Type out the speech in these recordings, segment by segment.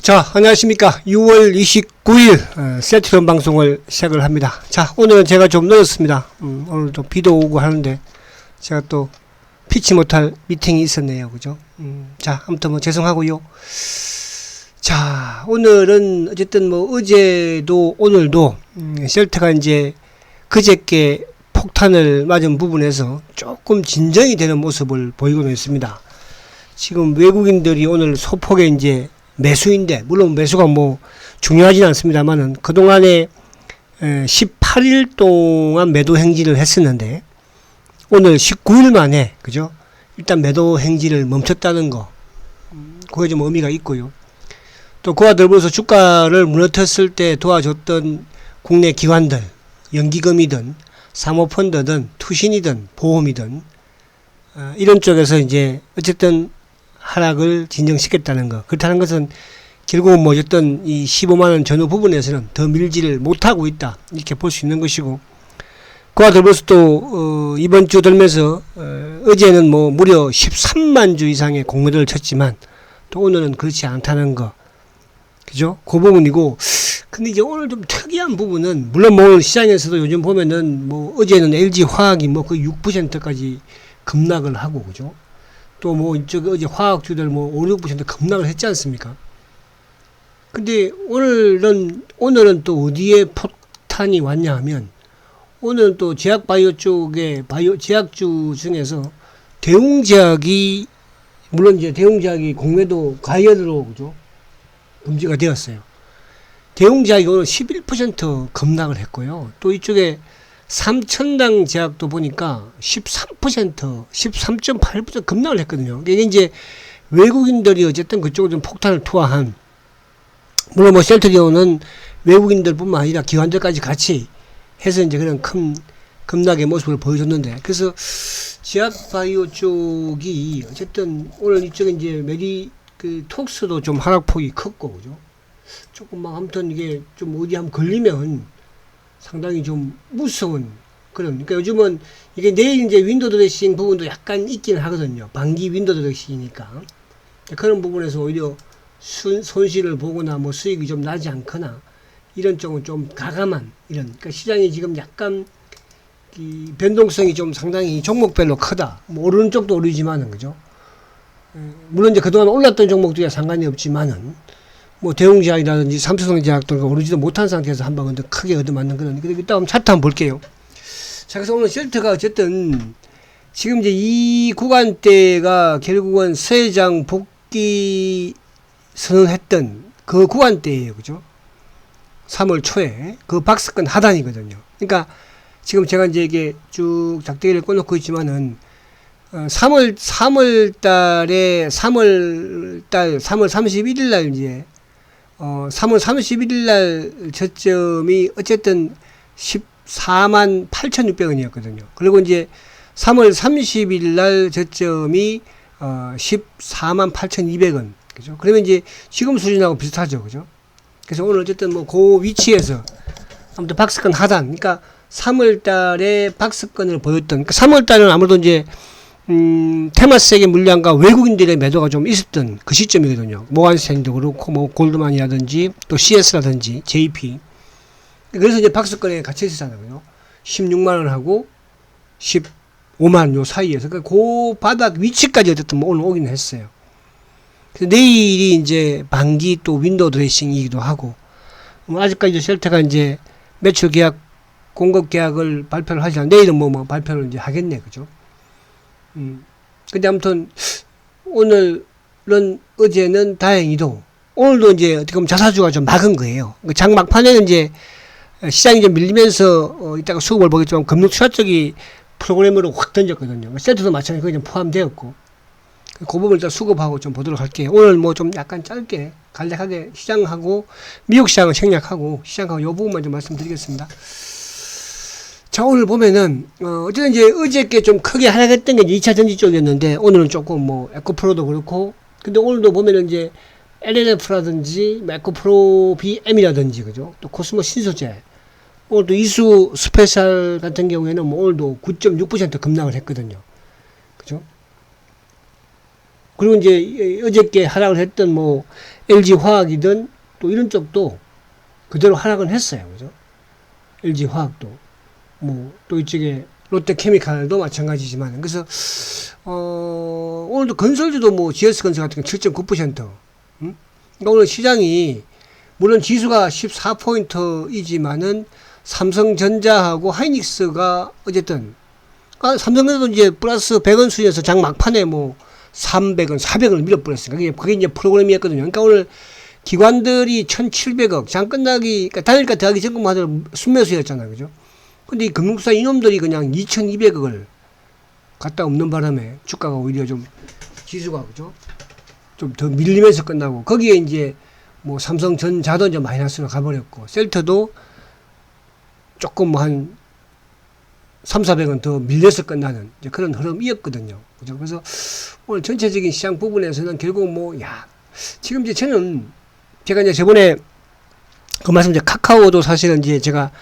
자, 안녕하십니까. 6월 29일 세트론 방송을 시작을 합니다. 자, 오늘은 제가 좀 늦었습니다. 오늘도 비도 오고 하는데 제가 또 피치 못할 미팅이 있었네요. 그죠? 자, 아무튼 뭐 죄송하고요. 자, 오늘은 어쨌든 뭐 어제도 오늘도 쉘터가 이제 그저께 폭탄을 맞은 부분에서 조금 진정이 되는 모습을 보이고는 있습니다. 지금 외국인들이 오늘 소폭의 이제 매수인데, 물론 매수가 뭐 중요하진 않습니다만은 그동안에 18일 동안 매도 행진을 했었는데 오늘 19일 만에, 그죠? 일단 매도 행진을 멈췄다는 거, 그게 좀 의미가 있고요. 또 그와 더불어서 주가를 무너뜨렸을 때 도와줬던 국내 기관들, 연기금이든 사모펀드든 투신이든 보험이든 이런 쪽에서 이제 어쨌든 하락을 진정시켰다는 거. 그렇다는 것은 결국은 뭐 어쨌든 이 15만원 전후 부분에서는 더 밀지를 못하고 있다, 이렇게 볼 수 있는 것이고, 그와 더불어서 또 이번 주 들면서 어제는 뭐 무려 13만 주 이상의 공매도를 쳤지만 또 오늘은 그렇지 않다는 거, 그죠? 그 부분이고, 근데 이제 오늘 좀 특이한 부분은, 물론 뭐 시장에서도 요즘 보면은 뭐 어제는 LG 화학이 뭐 거의 6%까지 급락을 하고, 그죠? 또 뭐 이쪽 어제 화학주들 뭐 5, 6% 급락을 했지 않습니까? 근데 오늘은 또 어디에 폭탄이 왔냐 하면, 오늘은 또 제약바이오 쪽에 제약주 중에서 대웅제약이, 물론 이제 대웅제약이 공매도 과열로, 그죠? 금지가 되었어요. 대웅제약이 오늘 11% 급락을 했고요. 또 이쪽에 삼천당 제약도 보니까 13%, 13.8% 급락을 했거든요. 이게 이제 외국인들이 어쨌든 그쪽으로 좀 폭탄을 투하한, 물론 뭐 셀트리온은 외국인들 뿐만 아니라 기관들까지 같이 해서 이제 그런 큰 급락의 모습을 보여줬는데, 그래서 제약바이오 쪽이 어쨌든 오늘 이쪽에 이제 톡스도 좀 하락폭이 컸고, 그죠? 조금 막 아무튼 이게 좀 어디 한번 걸리면 상당히 좀 무서운 그런, 그러니까 요즘은 이게 내일 이제 윈도우 드레싱 부분도 약간 있긴 하거든요. 반기 윈도우 드레싱이니까. 그런 부분에서 오히려 손실을 보거나 뭐 수익이 좀 나지 않거나 이런 쪽은 좀 가감한 이런, 그러니까 시장이 지금 약간 이 변동성이 좀 상당히 종목별로 크다. 뭐 오르는 쪽도 오르지만은, 그죠? 물론 이제 그동안 올랐던 종목들이야 상관이 없지만은, 뭐 대웅제약이라든지 삼성제약도 오르지도 못한 상태에서 한 방 더 크게 얻어맞는 그런. 근데 이따 한번 차트 한번 볼게요. 자, 그래서 오늘 쉘터가 어쨌든 지금 이제 이 구간대가 결국은 서해장 복귀 선언했던 그 구간대예요, 그죠? 3월 초에 그 박스권 하단이거든요. 그러니까 지금 제가 이제 이게 쭉 작대기를 꺼놓고 있지만은 3월 31일 날 이제 3월 31일 날 저점이 어쨌든 14만 8,600원이었거든요. 그리고 이제 3월 30일 날 저점이 14만 8,200원. 그죠? 그러면 이제 지금 수준하고 비슷하죠. 그죠? 그래서 오늘 어쨌든 뭐 그 위치에서 아무튼 박스권 하단, 그러니까 3월 달에 박스권을 보였던, 그러니까 3월 달은 아무래도 이제 테마스의 물량과 외국인들의 매도가 좀 있었던 그 시점이거든요. 모간스탠도 그렇고, 뭐, 골드만이라든지, 또 CS라든지, JP. 그래서 이제 박스권에 갇혀 있었잖아요. 16만원하고 15만원 요 사이에서. 그 바닥 위치까지 어쨌든 뭐 오늘 오긴 했어요. 그래서 내일이 이제 반기 또 윈도우 드레싱이기도 하고, 아직까지 쉘터가 이제 매출 계약, 공급 계약을 발표를 하지 않아요. 내일은 뭐 발표를 이제 하겠네. 그죠? 근데 아무튼 오늘은, 어제는 다행히도 오늘도 이제 어떻게 보면 자사주가 좀 막은 거예요. 장막판에는 이제 시장이 좀 밀리면서 이따가 수급을 보겠지만 금융 투자 쪽이 프로그램으로 확 던졌거든요. 세트도 마찬가지로 그게 좀 포함되었고, 그 부분을 일단 수급하고 좀 보도록 할게요. 오늘 뭐 좀 약간 짧게 간략하게 시장하고 미국 시장을 생략하고 시장하고 요 부분만 좀 말씀드리겠습니다. 자, 오늘 보면은, 어쨌든 이제 어저께 좀 크게 하락했던 게 2차 전지 쪽이었는데, 오늘은 조금 뭐, 에코프로도 그렇고, 근데 오늘도 보면은 이제, LNF라든지, 에코프로 BM이라든지, 그죠? 또 코스모 신소재, 오늘도 이수 스페셜 같은 경우에는 뭐 오늘도 9.6% 급락을 했거든요. 그죠? 그리고 이제 어저께 하락을 했던 뭐 LG 화학이든 또 이런 쪽도 그대로 하락은 했어요. 그죠? LG 화학도 뭐 또 이쪽에 롯데케미칼도 마찬가지지만 그래서 오늘도 건설주도 뭐 GS 건설 같은 경 7.9%. 그러니까 오늘 시장이 물론 지수가 14포인트이지만은 삼성전자하고 하이닉스가 어쨌든 삼성전자도 이제 플러스 100원 수준에서 장 막판에 뭐 300원, 400원을 밀어버렸으니까 그게 이제 프로그램이었거든요. 그러니까 오늘 기관들이 1,700억 장 끝나기 그러니까 당일까 들어가기 전까지 하던 순매수였잖아요. 그죠? 근데 이 금융사 이놈들이 그냥 2,200억을 갖다 없는 바람에 주가가 오히려 좀 지수가 그죠? 좀 더 밀리면서 끝나고 거기에 이제 뭐 삼성전자도 이제 마이너스로 가버렸고 셀트도 조금 뭐 한 3,400원 더 밀려서 끝나는 이제 그런 흐름이었거든요. 그죠? 그래서 오늘 전체적인 시장 부분에서는 결국 뭐 지금 이제 저는 제가 이제 저번에 그 말씀 이제 카카오도 사실은 이제 제가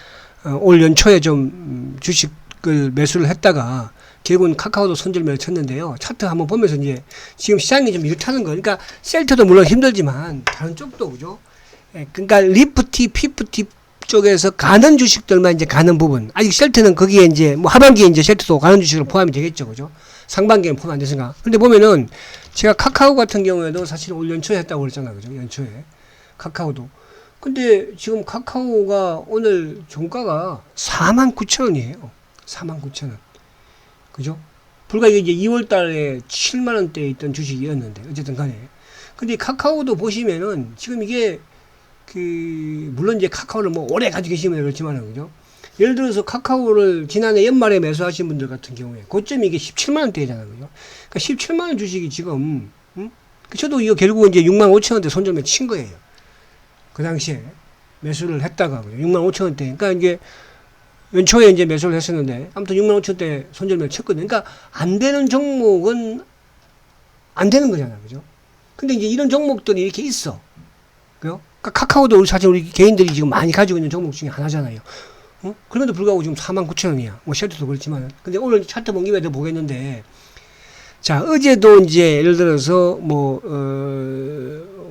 올 연초에 좀 주식을 매수를 했다가 결국은 카카오도 손절매를 쳤는데요. 차트 한번 보면서 이제 지금 시장이 좀 이렇다는 거. 그러니까 셀트도 물론 힘들지만 다른 쪽도 그죠. 그러니까 리프티, 피프티 쪽에서 가는 주식들만 이제 가는 부분. 아직 셀트는 거기에 이제 뭐 하반기에 이제 셀트도 가는 주식으로 포함이 되겠죠. 그죠. 상반기에는 포함 안 됐으니까. 근데 보면은 제가 카카오 같은 경우에도 사실 올 연초에 했다고 그랬잖아요. 그죠. 연초에. 카카오도. 근데 지금 카카오가 오늘 종가가 49,000원이에요. 49,000원. 그죠? 불과 이게 이제 2월 달에 7만원대에 있던 주식이었는데, 어쨌든 간에. 근데 카카오도 보시면은 지금 이게 물론 이제 카카오를 뭐 오래 가지고 계시면 그렇지만은, 그죠? 예를 들어서 카카오를 지난해 연말에 매수하신 분들 같은 경우에 고점이 이게 17만원대잖아요. 그죠? 그러니까 17만원 주식이 지금, 저도 이거 결국은 이제 65,000원대 손절매 친 거예요. 그 당시에 매수를 했다가 65,000원대. 그러니까 이게 연초에 이제 매수를 했었는데 아무튼 65,000원대 손절매를 쳤거든요. 그러니까 안 되는 종목은 안 되는 거잖아요. 그죠? 근데 이제 이런 종목들이 이렇게 있어. 그죠? 그러니까 카카오도 사실 우리 개인들이 지금 많이 가지고 있는 종목 중에 하나잖아요. 그럼에도 불구하고 지금 49,000원이야. 뭐 쉘터도 그렇지만. 근데 오늘 차트 본 김에 더 보겠는데 자, 어제도 이제 예를 들어서 뭐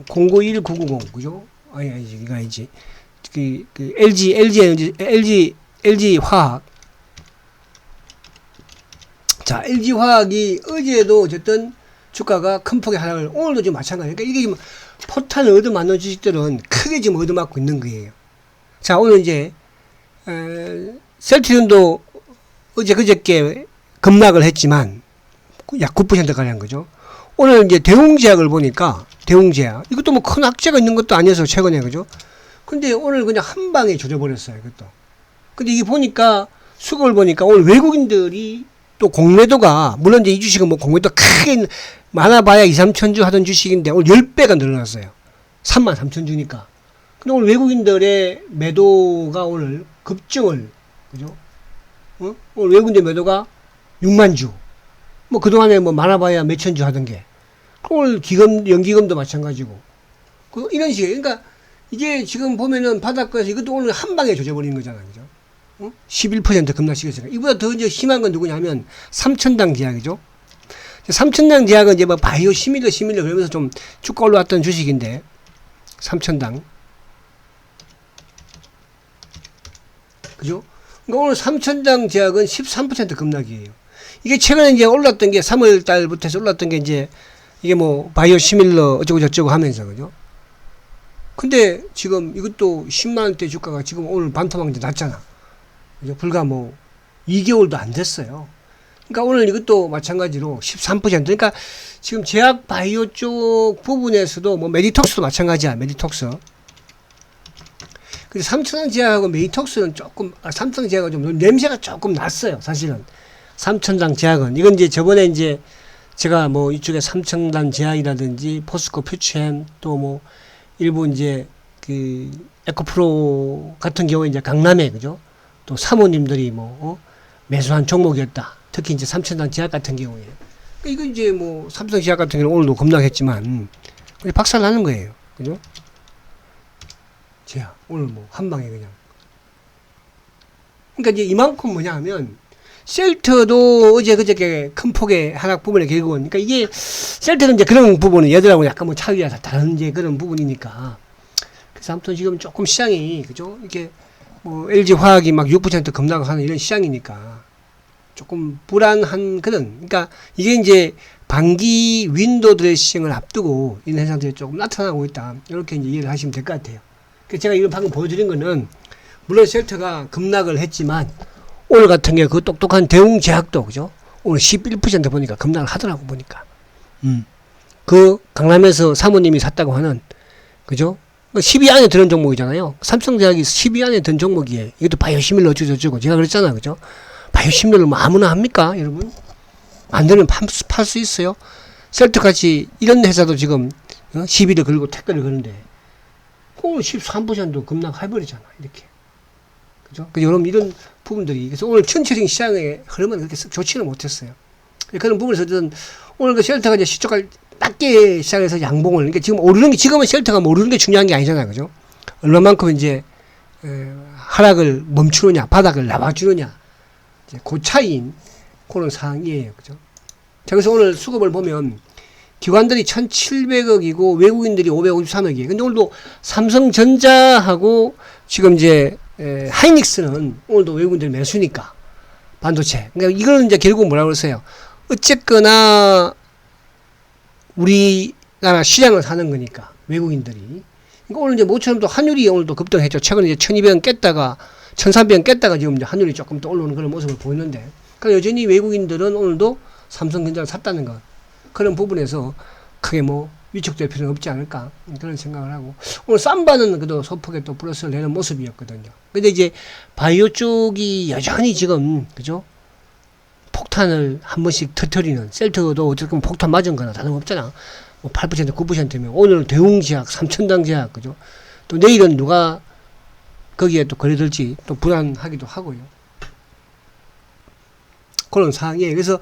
091990 그죠? 아니 이거 아니지. LG 화학. 자, LG 화학이 어제도 어쨌든 주가가 큰 폭의 하락을 오늘도 지금 마찬가지예요. 그러니까 이게 지금 포탄을 얻어맞는 주식들은 크게 지금 얻어맞고 있는 거예요. 자, 오늘 이제 셀트리온도 어제 그저께 급락을 했지만 약 9% 가량 거죠. 오늘 이제 대웅제약을 보니까 대웅제약 이것도 뭐 큰 악재가 있는 것도 아니어서 최근에 그죠. 근데 오늘 그냥 한 방에 조져버렸어요. 이것도. 근데 이게 보니까 수급을 보니까 오늘 외국인들이 또 공매도가 물론 이제 이 주식은 뭐 공매도 크게 많아봐야 2, 3천 주 하던 주식인데 오늘 10배가 늘어났어요. 33,000주니까. 근데 오늘 외국인들의 매도가 오늘 급증을 그죠? 오늘 외국인들 매도가 6만 주. 뭐 그동안에 뭐 많아봐야 몇천 주 하던 게. 오늘 연기금도 마찬가지고. 이런 식이에요. 그러니까 이게 지금 보면은 바닷가에서 이것도 오늘 한 방에 조져버리는 거잖아요. 그죠? 11% 급락시켰으니까. 이보다 더 이제 심한 건 누구냐면 삼천당 제약이죠. 삼천당 제약은 이제 뭐 바이오 시밀러 그러면서 좀 쭉 올라왔던 주식인데 삼천당. 그죠? 그러니까 오늘 삼천당 제약은 13% 급락이에요. 이게 최근에 이제 올랐던 게 3월 달부터 해서 올랐던 게 이제 이게 뭐 바이오 시밀러 어쩌고 저쩌고 하면서 그죠? 근데 지금 이것도 10만원대 주가가 지금 오늘 반토막이 났잖아. 그죠? 불과 뭐 2개월도 안 됐어요. 그러니까 오늘 이것도 마찬가지로 13%. 그러니까 지금 제약 바이오 쪽 부분에서도 뭐 메디톡스도 마찬가지야. 메디톡스. 근데 삼천당 제약하고 메디톡스는 조금, 삼천당 제약은 좀 냄새가 조금 났어요. 사실은. 삼천당 제약은. 이건 이제 저번에 이제 제가 뭐 이쪽에 삼천당 제약이라든지 포스코 퓨처엠 또 뭐 일부 이제 그 에코프로 같은 경우에 이제 강남에 그죠? 또 사모님들이 뭐 매수한 종목이었다. 특히 이제 삼천당 제약 같은 경우에. 이거 이제 뭐 삼성 제약 같은 경우는 오늘도 급락했지만 박살 나는 거예요. 그죠? 제약 오늘 뭐 한 방에 그냥. 그러니까 이제 이만큼 뭐냐 하면 셀트도 어제 그저께 큰 폭의 하락 부분에 결국은, 그러니까 이게 셀트는 이제 그런 부분은 얘들하고 약간 뭐 차이가 다른 이제 그런 부분이니까. 그래서 아무튼 지금 조금 시장이, 그죠? 이게 뭐 LG 화학이 막 6% 급락하는 이런 시장이니까 조금 불안한 그런, 그러니까 이게 이제 반기 윈도우 드레싱을 앞두고 이런 현상들이 조금 나타나고 있다. 이렇게 이제 이해를 하시면 될 것 같아요. 그래서 제가 이거 방금 보여드린 거는 물론 셀트가 급락을 했지만 오늘 같은 게 그 똑똑한 대웅제약도, 그죠? 오늘 11% 보니까 급락을 하더라고, 보니까. 그 강남에서 사모님이 샀다고 하는, 그죠? 10위 안에 드는 종목이잖아요. 삼성제약이 10위 안에 든 종목이에요. 이것도 바이오시밀러 어쩌고저쩌고. 제가 그랬잖아요, 그죠? 바이오시밀러를 뭐 아무나 합니까, 여러분? 안 되면 팔 수 있어요. 셀트같이 이런 회사도 지금 10위를 걸고 택배를 거는데 오늘 13% 급락해버리잖아, 이렇게. 그죠? 여러분, 이런 부분들이. 그래서 오늘 전체적인 시장의 흐름은 그렇게 좋지는 못했어요. 그런 부분에서 오늘 그 셀트가 이제 시초가 낮게 시작해서 양봉을, 그러니까 지금 오르는 게, 지금은 셀트가 오르는 게 중요한 게 아니잖아요. 그죠? 얼마만큼 이제, 하락을 멈추느냐, 바닥을 나와주느냐, 이제 그 차이인 그런 상황이에요. 그죠? 자, 그래서 오늘 수급을 보면 기관들이 1,700억이고 외국인들이 553억이에요. 근데 오늘도 삼성전자하고 지금 이제 하이닉스는 오늘도 외국인들 매수니까 반도체. 그러니까 이거는 이제 결국 뭐라고 그랬어요? 어쨌거나 우리나라 시장을 사는 거니까 외국인들이. 그러니까 오늘 이제 모처럼 또 환율이 오늘도 급등했죠. 최근에 이제 1,200원 깼다가 1,300원 깼다가 지금 이제 환율이 조금 더 올라오는 그런 모습을 보이는데, 그러니까 여전히 외국인들은 오늘도 삼성전자를 샀다는 것, 그런 부분에서 크게 뭐 위축될 필요는 없지 않을까, 그런 생각을 하고, 오늘 쌈바는 그래도 소폭에 또 플러스를 내는 모습이었거든요. 근데 이제 바이오 쪽이 여전히 지금, 그죠? 폭탄을 한 번씩 터뜨리는, 셀트도 어쨌든 폭탄 맞은 거나 다름없잖아. 뭐 8%, 9%면 오늘 대웅제약, 삼천당제약, 그죠? 또 내일은 누가 거기에 또 거래될지 또 불안하기도 하고요. 그런 상황이에요. 그래서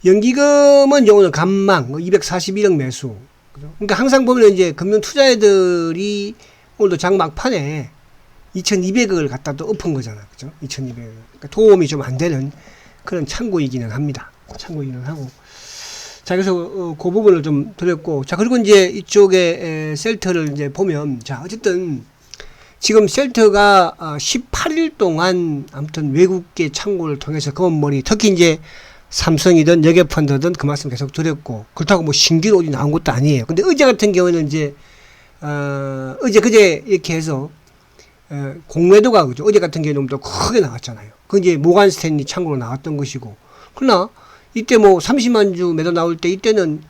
연기금은 오늘 간망 241억 매수. 그죠? 그러니까 항상 보면 이제 금융 투자애들이 오늘도 장 막판에 2,200억을 갖다 또 엎은 거잖아. 그죠? 2,200억. 그러니까 도움이 좀 안 되는 그런 창고이기는 합니다. 창고이기는 하고. 자, 그래서 그 부분을 좀 드렸고, 자, 그리고 이제 이쪽에 셀트를 이제 보면, 자, 어쨌든 지금 셀트가 18일 동안 아무튼 외국계 창고를 통해서 검은머리, 특히 이제 삼성이든 여객펀드든 그 말씀 계속 드렸고, 그렇다고 뭐 신규로 어디 나온 것도 아니에요. 근데 어제 같은 경우에는 이제 어제 그제 이렇게 해서 공매도가, 그죠? 어제 같은 경우는 또 크게 나왔잖아요. 그 이제 모간 스탠리 창고로 나왔던 것이고, 그러나 이때 뭐 30만 주 매도 나올 때 이때는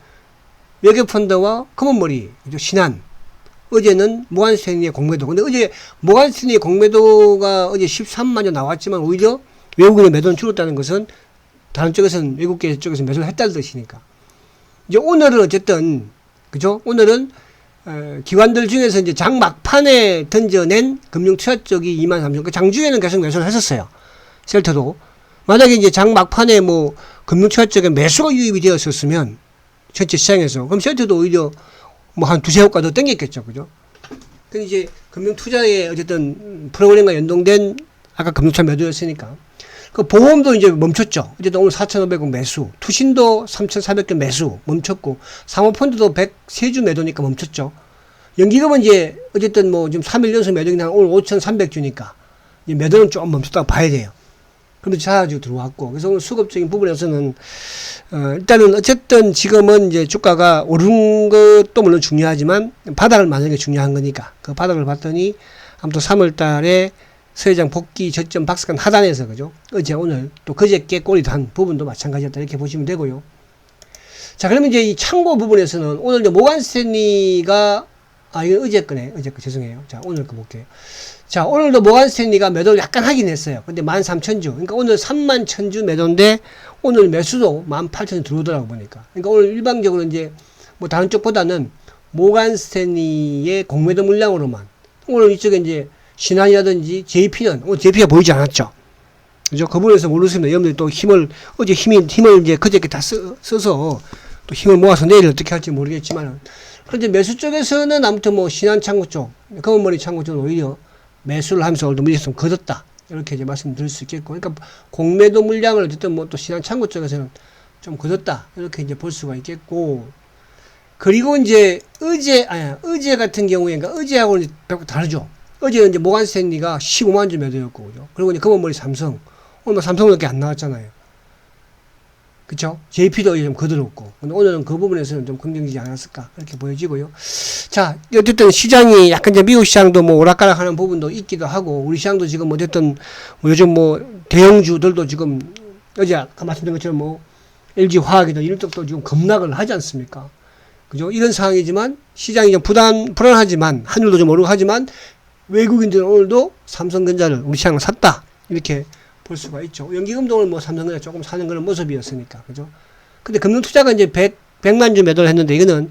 여객펀드와 검은머리, 그죠? 신한, 어제는 모간 스탠리의 공매도. 근데 어제 모간 스탠리의 공매도가 어제 13만 주 나왔지만 오히려 외국인의 매도는 줄었다는 것은 다른 쪽에서는, 외국계 쪽에서 매수를 했다는 뜻이니까. 이제 오늘은 어쨌든, 그죠? 오늘은 기관들 중에서 이제 장 막판에 던져낸 금융 투자 쪽이 23,000, 그 장중에는 계속 매수를 했었어요. 셀트도. 만약에 이제 장 막판에 뭐 금융 투자 쪽에 매수가 유입이 되었었으면 전체 시장에서, 그럼 셀트도 오히려 뭐 한 두세 호가 더 땡겼겠죠. 그죠? 근데 이제 금융 투자에 어쨌든 프로그램과 연동된 아까 금융 투자 매도였으니까. 그 보험도 이제 멈췄죠. 어쨌든 오늘 4,500원 매수, 투신도 3,400개 매수 멈췄고, 사모펀드도 103주 매도니까 멈췄죠. 연기금은 이제 어쨌든 뭐 지금 3일 연속 매도긴 한 오늘 5,300주니까 이제 매도는 좀 멈췄다고 봐야 돼요. 그런데 자주 들어왔고, 그래서 오늘 수급적인 부분에서는 일단은 어쨌든 지금은 이제 주가가 오른 것도 물론 중요하지만 바닥을 맞는 게 중요한 거니까, 그 바닥을 봤더니 아무튼 3월달에 서해장 복귀 저점 박스권 하단에서, 그죠? 어제 오늘 또 그저께 꼬리 단 부분도 마찬가지였다, 이렇게 보시면 되고요. 자, 그러면 이제 이 창고 부분에서는 오늘 이제 모간 스탠리가, 이거 어제 거네. 어제 거 죄송해요. 자, 오늘 거 볼게요. 자, 오늘도 모간 스탠리가 매도를 약간 하긴 했어요. 근데 13,000주. 그러니까 오늘 31,000주 매도인데 오늘 매수도 18,000주 들어오더라고 보니까. 그러니까 오늘 일방적으로 이제 뭐 다른 쪽보다는 모간 스탠리의 공매도 물량으로만, 오늘 이쪽에 이제 신한이라든지 JP는 오늘 JP가 보이지 않았죠. 그죠? 그 부분에서 모르겠습니다. 여러분들이 또 힘을 이제 그저께 다 써서 또 힘을 모아서 내일 어떻게 할지 모르겠지만, 그런데 매수 쪽에서는 아무튼 뭐 신한 창고 쪽, 검은머리 창고 쪽은 오히려 매수를 하면서 오늘도 무조건 걷었다, 이렇게 이제 말씀드릴 수 있겠고, 그러니까 공매도 물량을 어쨌든 뭐 또 시장 창구 쪽에서는 좀 거뒀다 이렇게 이제 볼 수가 있겠고, 그리고 이제 어제 같은 경우에, 그러니까 어제하고는 다르죠. 어제는 이제 모간 스탠리가 15만 주 매도였고, 그죠? 그리고 이제 검은머리 삼성, 오늘 뭐 삼성밖에 안 나왔잖아요. 그쵸? JP도 좀 거들었고, 근데 오늘은 그 부분에서는 좀 긍정적이지 않았을까, 그렇게 보여지고요. 자, 어쨌든 시장이 약간 이제 미국 시장도 뭐 오락가락 하는 부분도 있기도 하고, 우리 시장도 지금 어쨌든 뭐 요즘 뭐 대형주들도 지금 어제 아까 말씀드린 것처럼 뭐 LG 화학이든 이런 쪽도 지금 급락을 하지 않습니까? 그죠? 이런 상황이지만 시장이 좀 불안하지만, 환율도 좀 오르고 하지만 외국인들은 오늘도 삼성전자를 우리 시장을 샀다, 이렇게 볼 수가 있죠. 연기금도 오늘 뭐 삼성전자 조금 사는 그런 모습이었으니까, 그죠? 근데 금융투자가 이제 100만 주 매도를 했는데, 이거는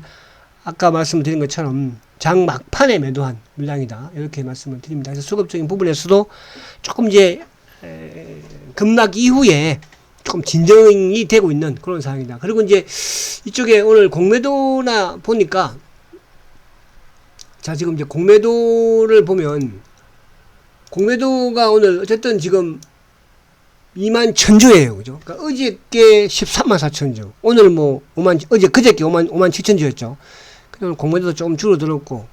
아까 말씀드린 것처럼 장 막판에 매도한 물량이다, 이렇게 말씀을 드립니다. 그래서 수급적인 부분에서도 조금 이제 급락 이후에 조금 진정이 되고 있는 그런 상황이다. 그리고 이제 이쪽에 오늘 공매도나 보니까, 자, 지금 이제 공매도를 보면, 공매도가 오늘 어쨌든 지금 2만 1000주예요. 그죠? 그러니까 어저께 13만 4천주. 오늘 뭐 그저께 5만 7천주였죠. 오늘 공매도도 조금 줄어들었고,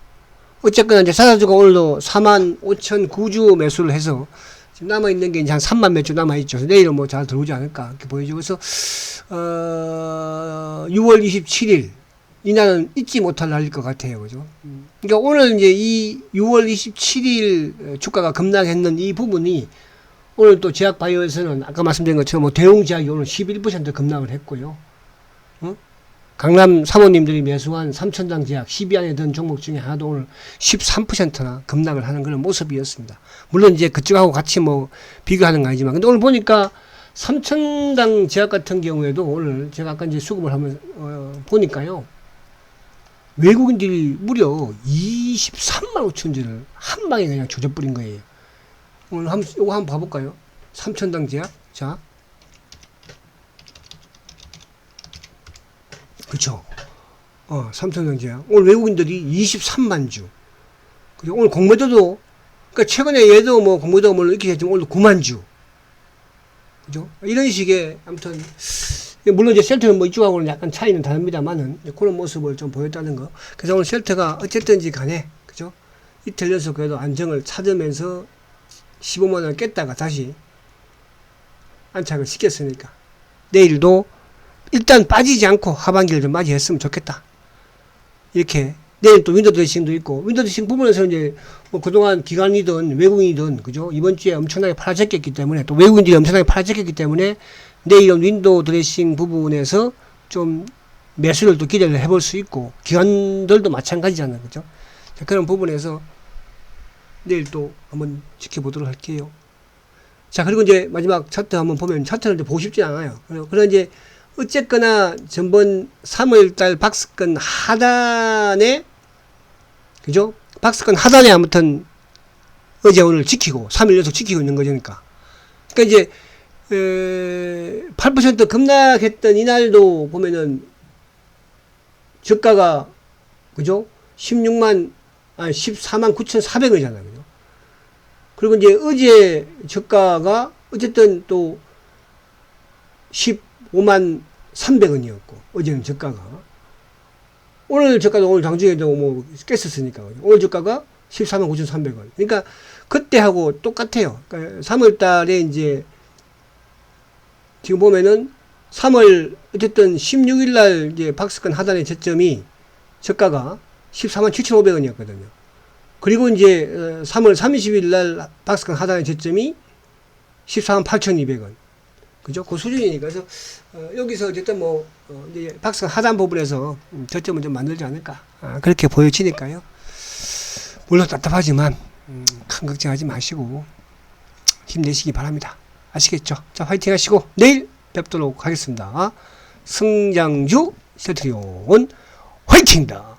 어쨌거나 이제 사사주가 오늘도 4만 5,009주 매수를 해서 지금 남아있는 게 이제 한 3만 몇 주 남아있죠. 내일은 뭐 잘 들어오지 않을까, 이렇게 보여지고. 그래서, 6월 27일, 이날은 잊지 못할 날일 것 같아요. 그죠? 그러니까 오늘 이제 이 6월 27일 주가가 급락했는 이 부분이, 오늘 또 제약바이오에서는 아까 말씀드린 것처럼 뭐 대웅제약이 오늘 11% 급락을 했고요. 강남 사모님들이 매수한 삼천당 제약 10위 안에 든 종목 중에 하나도 오늘 13%나 급락을 하는 그런 모습이었습니다. 물론 이제 그쪽하고 같이 뭐 비교하는 거 아니지만, 근데 오늘 보니까 삼천당 제약 같은 경우에도 오늘 제가 아까 이제 수급을 한번 보니까요, 외국인들이 무려 23만 5천주를 한 방에 그냥 조져버린 거예요. 오늘 요거 한번 봐볼까요? 삼천당 제약. 자. 그쵸. 삼천당 제약. 오늘 외국인들이 23만 주. 그죠? 오늘 공매도도, 그러니까 최근에 얘도 뭐 공매도가 물론 이렇게 했지만 오늘도 9만 주. 그죠? 이런 식의, 아무튼, 물론 이제 셀트는 뭐 이쪽하고는 약간 차이는 다릅니다만은, 그런 모습을 좀 보였다는 거. 그래서 오늘 셀트가 어쨌든지 간에, 그죠? 이틀 연속 그래도 안정을 찾으면서 15만원을 깼다가 다시 안착을 시켰으니까 내일도 일단 빠지지 않고 하반기를 좀 맞이했으면 좋겠다, 이렇게. 내일 또 윈도 드레싱도 있고, 윈도 드레싱 부분에서 이제 뭐 그동안 기관이든 외국인이든, 그죠? 이번 주에 엄청나게 팔아제꼈기 때문에, 또 외국인들이 엄청나게 팔아제꼈기 때문에 내일은 윈도 드레싱 부분에서 좀 매수를 또 기대를 해볼 수 있고, 기관들도 마찬가지잖아요. 그죠? 자, 그런 부분에서 내일 또 한번 지켜보도록 할게요. 자, 그리고 이제 마지막 차트 한번 보면, 차트는 이제 보고 싶지 않아요. 그러나 이제 어쨌거나 전번 3월달 박스권 하단에, 그죠? 박스권 하단에 아무튼 어제 오늘 지키고 3일 연속 지키고 있는 거니까. 그러니까 이제 8% 급락했던 이날도 보면은 저가가, 그죠? 14만 9,400원이잖아요. 그죠? 그리고 이제 어제 저가가 어쨌든 또 15만 300원이었고, 어제는 저가가. 오늘 저가도 오늘 장중에도 뭐 깼었으니까. 오늘 저가가 14만 9,300원. 그러니까 그때하고 똑같아요. 그러니까 3월 달에 이제 지금 보면은 3월 어쨌든 16일 날 이제 박스권 하단의 저점이 저가가 14만 7,500원이었거든요. 그리고 이제 3월 30일 날 박스권 하단의 저점이 14만 8,200원. 그죠? 그 수준이니까. 그래서 여기서 어쨌든 뭐 이제 박스권 하단 부분에서 저점을 좀 만들지 않을까, 그렇게 보여지니까요. 물론 답답하지만 큰 걱정하지 마시고 힘내시기 바랍니다. 아시겠죠? 자, 화이팅 하시고 내일 뵙도록 하겠습니다. 승장주 셀트리온 화이팅다.